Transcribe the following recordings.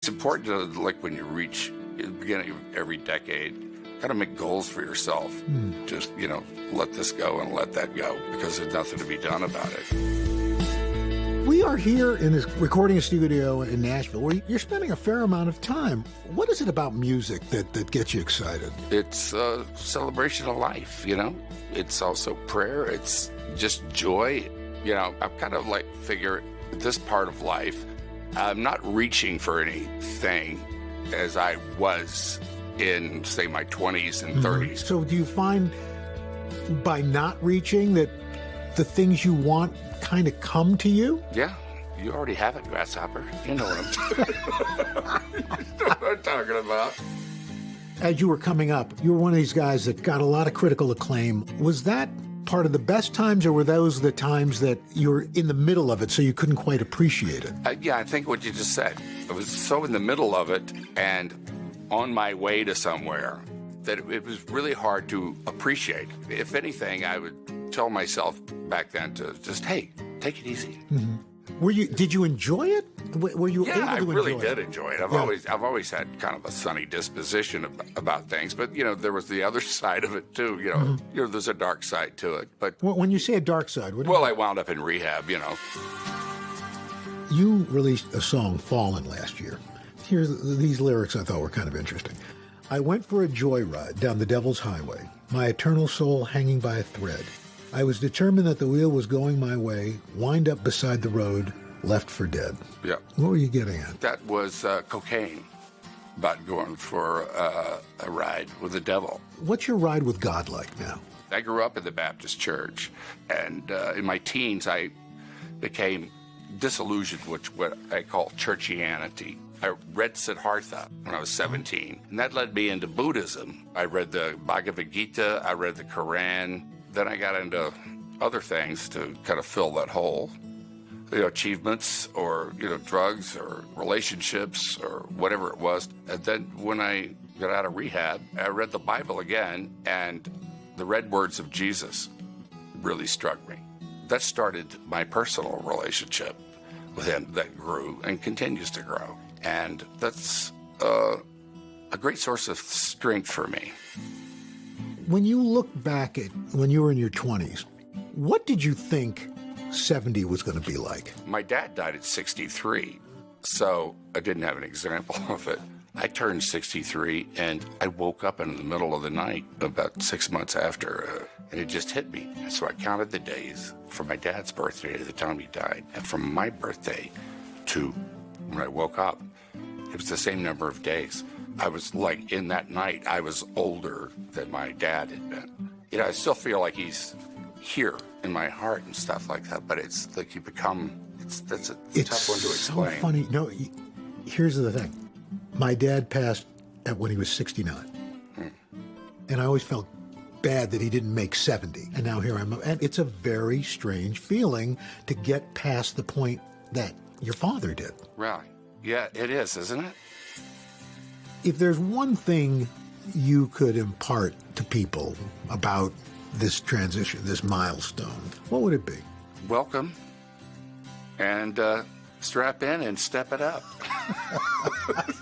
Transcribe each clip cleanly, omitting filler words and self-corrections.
It's important to, like when you reach the beginning of every decade, kind of make goals for yourself. Just, let this go and let that go, because there's nothing to be done about it. We are here in this recording studio in Nashville, where you're spending a fair amount of time. What is it about music that gets you excited? It's a celebration of life, It's also prayer. It's just joy. I'm kind of like figure this part of life, I'm not reaching for anything as I was in, say, my 20s and 30s. So do you find by not reaching that the things you want kind of come to you? Yeah. You already have it, grasshopper. You know what I'm talking about. As you were coming up, you were one of these guys that got a lot of critical acclaim. Was that part of the best times, or were those the times that you were in the middle of it so you couldn't quite appreciate it? Yeah, I think what you just said. I was so in the middle of it and on my way to somewhere that it was really hard to appreciate. If anything, I would tell myself back then to just, hey, take it easy. Mm-hmm. Did you enjoy it? Were you able to enjoy it? Yeah, I really did enjoy it. I've always had kind of a sunny disposition about things, but there was the other side of it too. There's a dark side to it. But when you say a dark side, what do you mean? I wound up in rehab. You released a song, "Fallen," last year. Here's these lyrics I thought were kind of interesting. I went for a joyride down the devil's highway, my eternal soul hanging by a thread. I was determined that the wheel was going my way, wind up beside the road, left for dead. Yeah. What were you getting at? That was cocaine, about going for a ride with the devil. What's your ride with God like now? I grew up in the Baptist church, and in my teens I became disillusioned with what I call churchianity. I read Siddhartha when I was 17, and that led me into Buddhism. I read the Bhagavad Gita, I read the Quran. Then I got into other things to kind of fill that hole. Achievements or, drugs or relationships or whatever it was. And then when I got out of rehab, I read the Bible again, and the red words of Jesus really struck me. That started my personal relationship with him that grew and continues to grow. And that's a great source of strength for me. When you look back at when you were in your 20s, what did you think 70 was going to be like? My dad died at 63, so I didn't have an example of it. I turned 63, and I woke up in the middle of the night about 6 months after, and it just hit me. And so I counted the days from my dad's birthday to the time he died, and from my birthday to when I woke up, it was the same number of days. I was like, in that night, I was older than my dad had been. I still feel like he's here in my heart and stuff like that, but it's like you become, that's a tough one to explain. It's so funny. No, here's the thing. My dad passed when he was 69. And I always felt bad that he didn't make 70. And now here I'm. And it's a very strange feeling to get past the point that your father did. Right. Yeah, it is, isn't it? If there's one thing you could impart to people about this transition, this milestone, what would it be? Welcome, and strap in and step it up.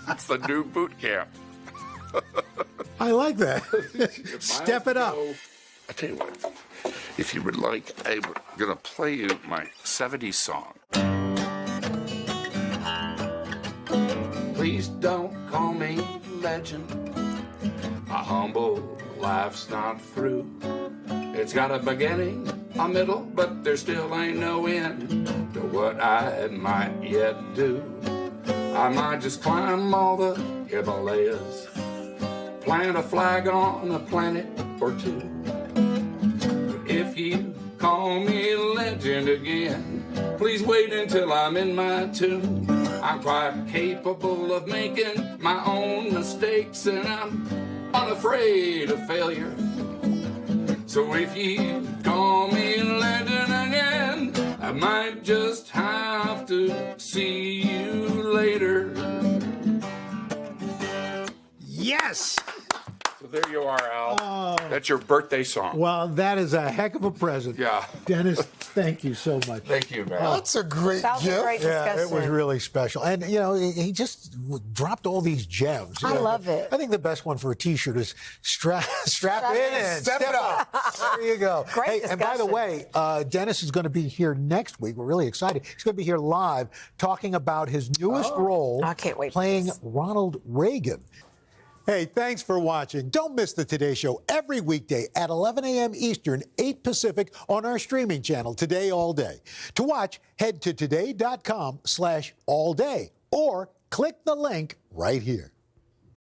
It's the new boot camp. I like that. Step it up. I tell you what, if you would like, I'm going to play you my 70s song. Please don't call me legend. My humble life's not through. It's got a beginning, a middle, but there still ain't no end to what I might yet do. I might just climb all the Himalayas, plant a flag on a planet or two. But if you call me legend again, please wait until I'm in my tomb. I'm quite capable of making my own mistakes, and I'm unafraid of failure. So if you call me legend again, I might just have to see you later. Yes! So there you are, Al. That's your birthday song. Well, that is a heck of a present. Yeah. Dennis, Thank you so much. Thank you, man. That's a great That was gift. a great discussion. Yeah, it was really special. And, you know, he just dropped all these gems. I love it. I think the best one for a T-shirt is strap in and step it up. There you go. Great and by the way, Dennis is going to be here next week. We're really excited. He's going to be here live talking about his newest role. I can't wait for playing this. Ronald Reagan. Hey, thanks for watching. Don't miss the Today Show every weekday at 11 a.m. Eastern, 8 Pacific on our streaming channel, Today All Day. To watch, head to today.com/allday or click the link right here.